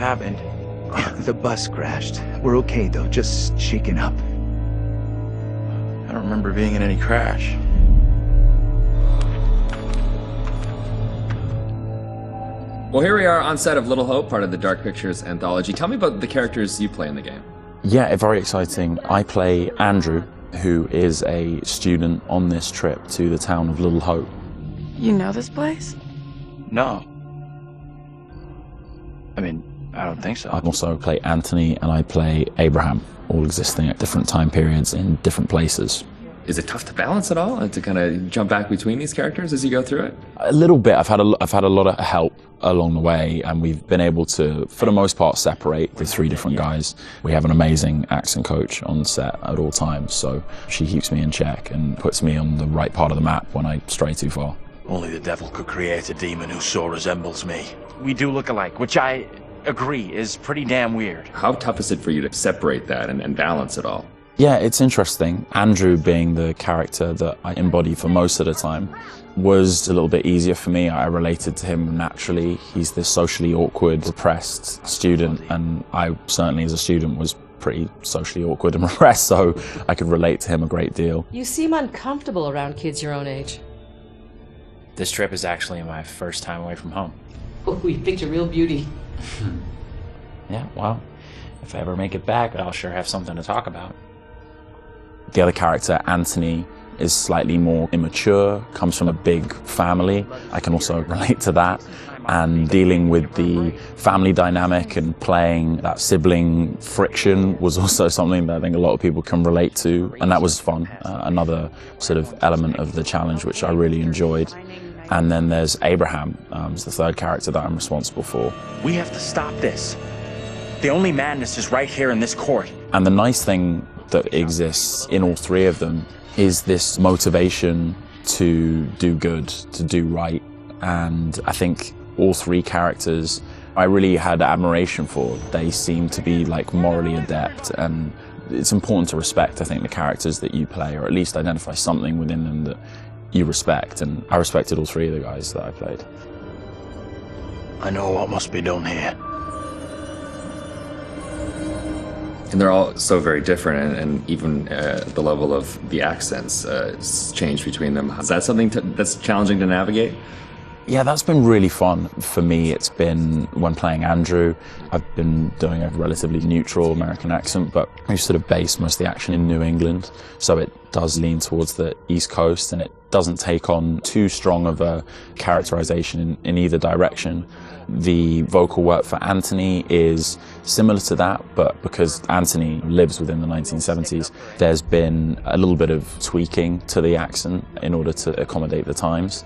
happened? The bus crashed. We're okay though, just shaken up. I don't remember being in any crash. Well, here we are on set of Little Hope, part of the Dark Pictures anthology. Tell me about the characters you play in the game. Yeah, very exciting. I play Andrew, who is a student on this trip to the town of Little Hope. You know this place? No. I mean, I don't think so. I also play Anthony and I play Abraham, all existing at different time periods in different places. Is it tough to balance it all and to kind of jump back between these characters as you go through it? A little bit. I've had a lot of help along the way, and we've been able to, for the most part, separate the three different guys. We have an amazing accent coach on set at all times, so she keeps me in check and puts me on the right part of the map when I stray too far. Only the devil could create a demon who so resembles me. We do look alike, which I agree is pretty damn weird. How tough is it for you to separate that and balance it all? Yeah, it's interesting. Andrew, being the character that I embody for most of the time, was a little bit easier for me. I related to him naturally. He's this socially awkward, repressed student, and I certainly as a student was pretty socially awkward and repressed, so I could relate to him a great deal. You seem uncomfortable around kids your own age. This trip is actually my first time away from home. Oh, you picked a real beauty. Yeah, well, if I ever make it back, I'll sure have something to talk about. The other character, Anthony, is slightly more immature, comes from a big family. I can also relate to that. And dealing with the family dynamic and playing that sibling friction was also something that I think a lot of people can relate to. And that was fun. Another sort of element of the challenge, which I really enjoyed. And then there's Abraham, is the third character that I'm responsible for. We have to stop this. The only madness is right here in this court. And the nice thing that exists in all three of them is this motivation to do good, to do right. And I think all three characters I really had admiration for. They seem to be like morally adept, and it's important to respect, I think, the characters that you play, or at least identify something within them that you respect. And I respected all three of the guys that I played. I know what must be done here. And they're all so very different, and even the level of the accents change between them. Is that something that's challenging to navigate? Yeah, that's been really fun for me. It's been, when playing Andrew, I've been doing a relatively neutral American accent, but we sort of base most of the action in New England, so it does lean towards the East Coast, and it doesn't take on too strong of a characterization in either direction. The vocal work for Anthony is similar to that, but because Anthony lives within the 1970s, there's been a little bit of tweaking to the accent in order to accommodate the times.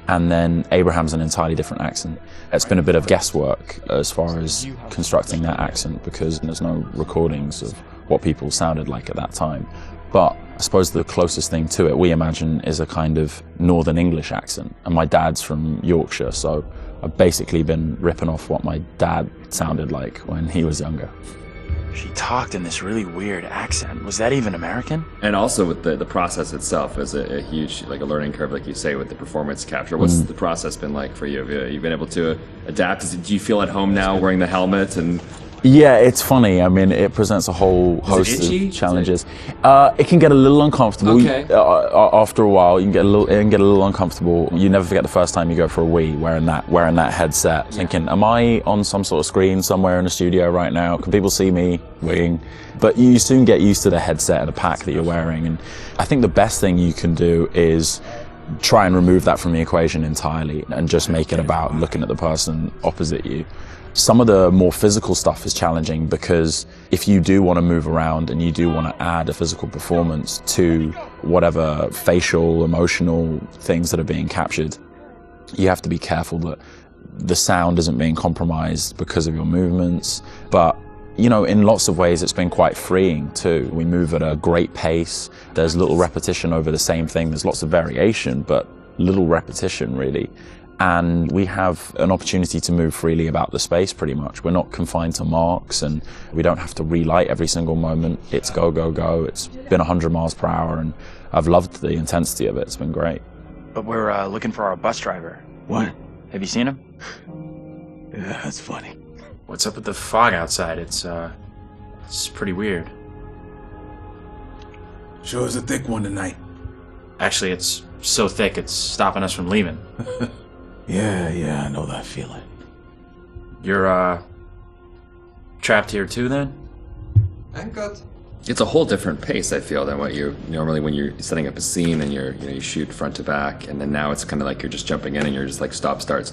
And then Abraham's an entirely different accent. It's been a bit of guesswork as far as constructing that accent, because there's no recordings of what people sounded like at that time. But I suppose the closest thing to it we imagine is a kind of Northern English accent. And my dad's from Yorkshire, so I've basically been ripping off what my dad sounded like when he was younger. She talked in this really weird accent. Was that even American? And also with the process itself is a huge, like a learning curve, like you say, with the performance capture. What's the process been like for you? Have you been able to adapt? Do you feel at home now wearing the helmet? And yeah, it's funny. I mean, it presents a whole host of challenges. It can get a little uncomfortable. Okay. After a while, it can get a little uncomfortable. You never forget the first time you go for a wee wearing that headset, thinking, am I on some sort of screen somewhere in the studio right now? Can people see me weeing? But you soon get used to the headset and the pack that you're wearing. And I think the best thing you can do is try and remove that from the equation entirely and just make it about looking at the person opposite you. Some of the more physical stuff is challenging, because if you do want to move around and you do want to add a physical performance to whatever facial, emotional things that are being captured, you have to be careful that the sound isn't being compromised because of your movements. But, you know, in lots of ways it's been quite freeing too. We move at a great pace. There's little repetition over the same thing. There's lots of variation, but little repetition really. And we have an opportunity to move freely about the space pretty much. We're not confined to marks, and we don't have to relight every single moment. It's go, go, go. It's been 100 miles per hour, and I've loved the intensity of it. It's been great. But we're looking for our bus driver. What? Have you seen him? Yeah, that's funny. What's up with the fog outside? It's pretty weird. Sure is a thick one tonight. Actually, it's so thick it's stopping us from leaving. Yeah, I know that feeling. You're, trapped here too, then? I'm good. It's a whole different pace, I feel, than what you normally when you're setting up a scene and you shoot front to back, and then now it's kind of like you're just jumping in and you're just like stop, start.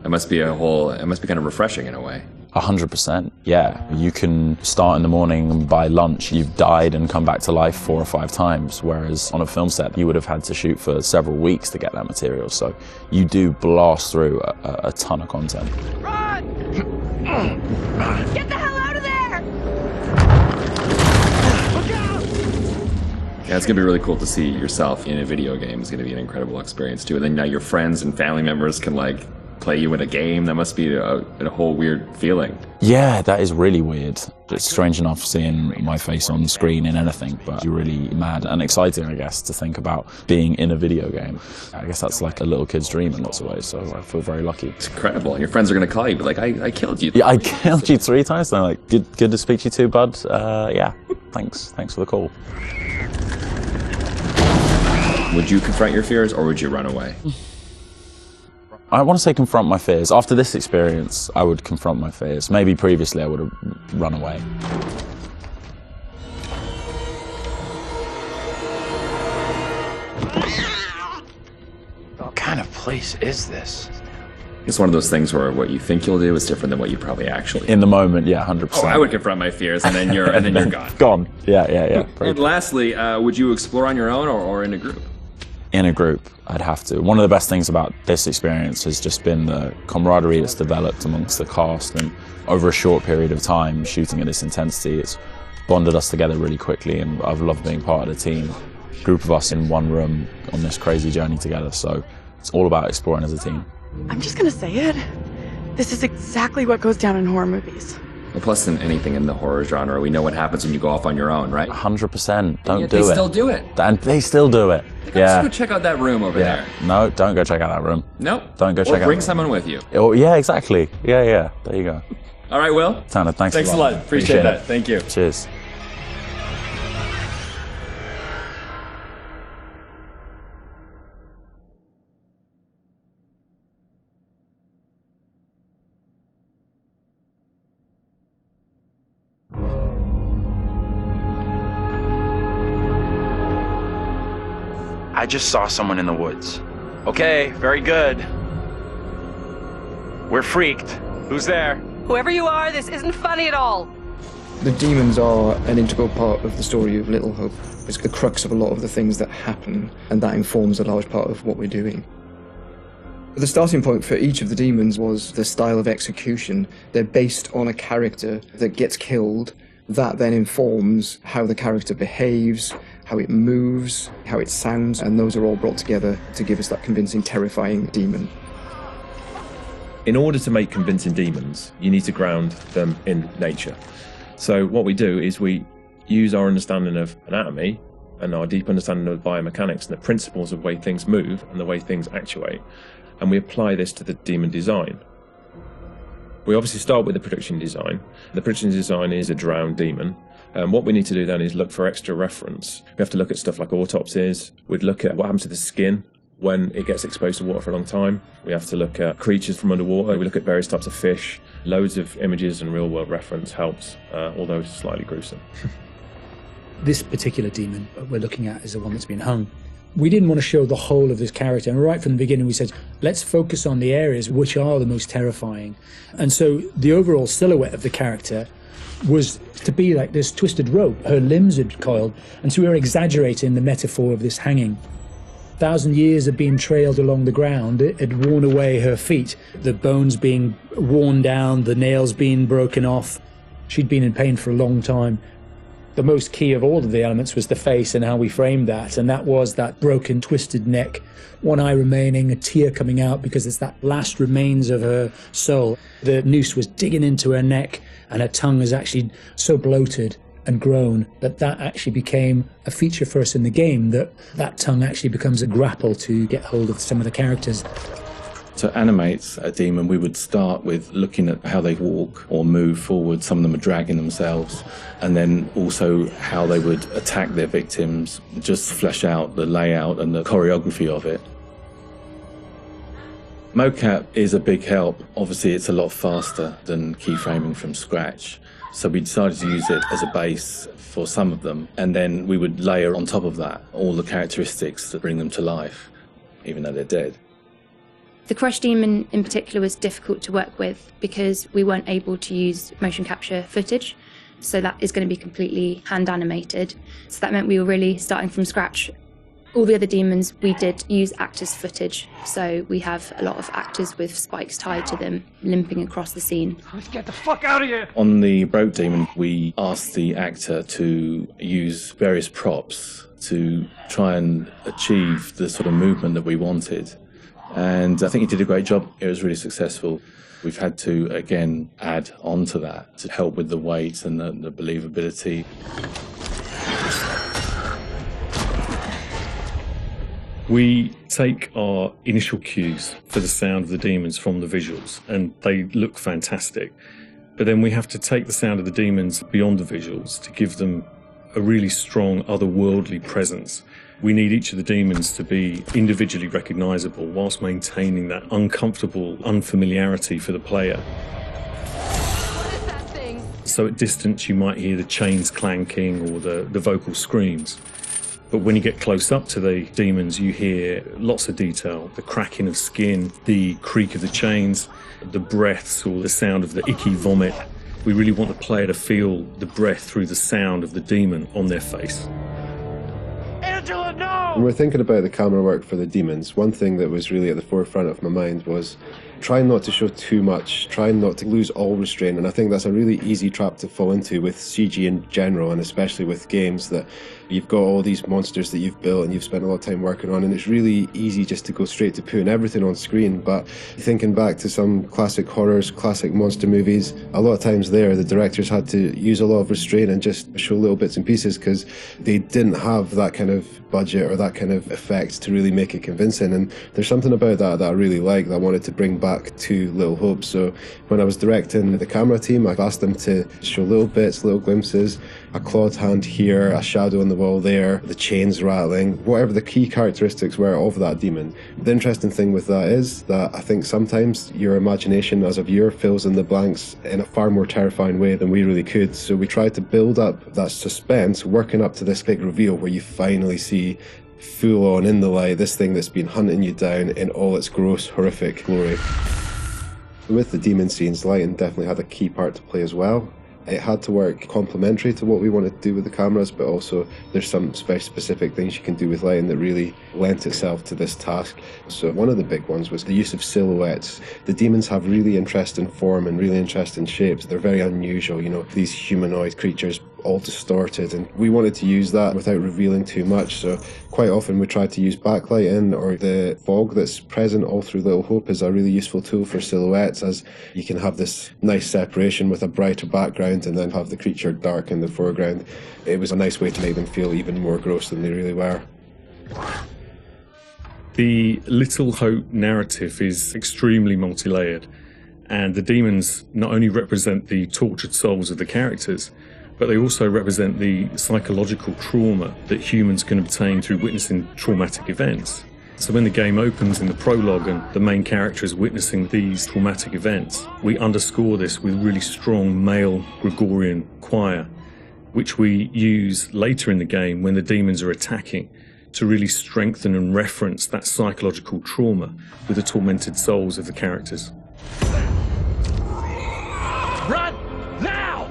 It must be kind of refreshing in a way. 100%, yeah. You can start in the morning and by lunch you've died and come back to life 4 or 5 times, whereas on a film set you would have had to shoot for several weeks to get that material. So you do blast through a ton of content. Run! Get the hell out of there! Look out! Yeah, it's gonna be really cool to see yourself in a video game. It's gonna be an incredible experience too. And then now your friends and family members can like play you in a game. That must be a whole weird feeling. Yeah, that is really weird. It's strange enough seeing my face on screen in anything, but you're really mad and exciting, I guess, to think about being in a video game. I guess that's like a little kid's dream in lots of ways, so I feel very lucky. It's incredible. And your friends are gonna call you, but like, I killed you. Yeah, I killed you 3 times. And they're like, good to speak to you too, bud. Yeah, thanks for the call. Would you confront your fears or would you run away? I want to say confront my fears. After this experience, I would confront my fears. Maybe previously I would have run away. What kind of place is this? It's one of those things where what you think you'll do is different than what you probably actually do. In the moment, yeah, 100%. Oh, I would confront my fears and then you're gone. Gone. Yeah. And lastly, would you explore on your own or in a group? In a group, I'd have to. One of the best things about this experience has just been the camaraderie that's developed amongst the cast, and over a short period of time shooting at this intensity, it's bonded us together really quickly, and I've loved being part of the team. A group of us in one room on this crazy journey together, so it's all about exploring as a team. I'm just gonna say it. This is exactly what goes down in horror movies. Well, plus than anything in the horror genre, we know what happens when you go off on your own, right? 100%. Don't do it. They still do it. And they still do it. Let's go check out that room over there. No, don't go check out that room. Nope. Don't go check out. Or bring someone with you. Oh, yeah, exactly. Yeah. There you go. All right, Will. Tanner, thanks a lot. Appreciate that. Thank you. Cheers. I just saw someone in the woods. Okay, very good. We're freaked. Who's there? Whoever you are, this isn't funny at all. The demons are an integral part of the story of Little Hope. It's the crux of a lot of the things that happen, and that informs a large part of what we're doing. The starting point for each of the demons was the style of execution. They're based on a character that gets killed. That then informs how the character behaves, how it moves, how it sounds, and those are all brought together to give us that convincing, terrifying demon. In order to make convincing demons, you need to ground them in nature. So what we do is we use our understanding of anatomy and our deep understanding of biomechanics and the principles of the way things move and the way things actuate, and we apply this to the demon design. We obviously start with the production design. The production design is a drowned demon. What we need to do then is look for extra reference. We have to look at stuff like autopsies. We'd look at what happens to the skin when it gets exposed to water for a long time. We have to look at creatures from underwater. We look at various types of fish. Loads of images and real-world reference helps, although it's slightly gruesome. This particular demon we're looking at is the one that's been hung. We didn't want to show the whole of this character, and right from the beginning we said, let's focus on the areas which are the most terrifying. And so the overall silhouette of the character was to be like this twisted rope. Her limbs had coiled, and so we were exaggerating the metaphor of this hanging. 1,000 years of being trailed along the ground, it had worn away her feet, the bones being worn down, the nails being broken off. She'd been in pain for a long time. The most key of all of the elements was the face and how we framed that, and that was that broken, twisted neck, one eye remaining, a tear coming out because it's that last remains of her soul. The noose was digging into her neck, and her tongue was actually so bloated and grown that actually became a feature for us in the game, that tongue actually becomes a grapple to get hold of some of the characters. To animate a demon, we would start with looking at how they walk or move forward. Some of them are dragging themselves. And then also how they would attack their victims, just flesh out the layout and the choreography of it. Mocap is a big help. Obviously, it's a lot faster than keyframing from scratch. So we decided to use it as a base for some of them. And then we would layer on top of that all the characteristics that bring them to life, even though they're dead. The Crush Demon in particular was difficult to work with because we weren't able to use motion capture footage. So that is going to be completely hand animated. So that meant we were really starting from scratch. All the other demons, we did use actors' footage. So we have a lot of actors with spikes tied to them, limping across the scene. Let's get the fuck out of here! On the Broke Demon, we asked the actor to use various props to try and achieve the sort of movement that we wanted. And I think he did a great job. It was really successful. We've had to, again, add on to that to help with the weight and the believability. We take our initial cues for the sound of the demons from the visuals, and they look fantastic. But then we have to take the sound of the demons beyond the visuals to give them a really strong otherworldly presence. We need each of the demons to be individually recognizable whilst maintaining that uncomfortable unfamiliarity for the player. What is that thing? So at distance you might hear the chains clanking or the vocal screams. But when you get close up to the demons, you hear lots of detail, the cracking of skin, the creak of the chains, the breaths or the sound of the icky vomit. We really want the player to feel the breath through the sound of the demon on their face. Angela, no! When we're thinking about the camera work for the demons, one thing that was really at the forefront of my mind was trying not to show too much, trying not to lose all restraint, and I think that's a really easy trap to fall into with CG in general, and especially with games that you've got all these monsters that you've built and you've spent a lot of time working on, and it's really easy just to go straight to putting everything on screen. But thinking back to some classic horrors, classic monster movies, a lot of times there the directors had to use a lot of restraint and just show little bits and pieces because they didn't have that kind of budget or that kind of effect to really make it convincing. And there's something about that I really like, that I wanted to bring back to Little Hope. So when I was directing the camera team, I've asked them to show little bits, little glimpses, a clawed hand here, a shadow on the wall there, the chains rattling, whatever the key characteristics were of that demon. The interesting thing with that is that I think sometimes your imagination as a viewer fills in the blanks in a far more terrifying way than we really could. So we tried to build up that suspense, working up to this big reveal where you finally see full on in the light this thing that's been hunting you down in all its gross, horrific glory. With the demon scenes, lighting definitely had a key part to play as well. It had to work complementary to what we wanted to do with the cameras, but also there's some very specific things you can do with lighting that really lent itself to this task. So one of the big ones was the use of silhouettes. The demons have really interesting form and really interesting shapes. They're very unusual, you know, these humanoid creatures all distorted, and we wanted to use that without revealing too much. So quite often we tried to use backlighting, or the fog that's present all through Little Hope is a really useful tool for silhouettes, as you can have this nice separation with a brighter background and then have the creature dark in the foreground. It was a nice way to make them feel even more gross than they really were. The Little Hope narrative is extremely multi-layered, and the demons not only represent the tortured souls of the characters, but they also represent the psychological trauma that humans can obtain through witnessing traumatic events. So when the game opens in the prologue and the main character is witnessing these traumatic events, we underscore this with really strong male Gregorian choir, which we use later in the game when the demons are attacking to really strengthen and reference that psychological trauma with the tormented souls of the characters. Run! Now!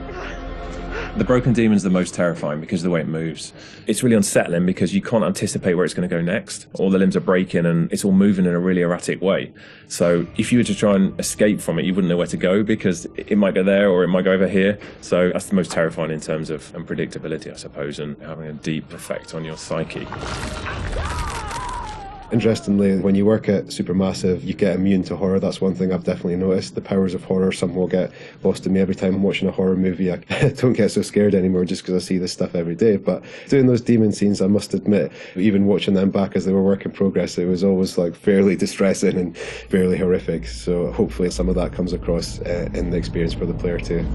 The Broken Demon's the most terrifying because of the way it moves. It's really unsettling because you can't anticipate where it's going to go next. All the limbs are breaking and it's all moving in a really erratic way. So if you were to try and escape from it, you wouldn't know where to go because it might go there or it might go over here. So that's the most terrifying in terms of unpredictability, I suppose, and having a deep effect on your psyche. Interestingly, when you work at Supermassive, you get immune to horror. That's one thing I've definitely noticed. The powers of horror somehow get lost in me every time I'm watching a horror movie. I don't get so scared anymore just because I see this stuff every day. But doing those demon scenes, I must admit, even watching them back as they were work in progress, it was always like fairly distressing and fairly horrific. So hopefully some of that comes across in the experience for the player too.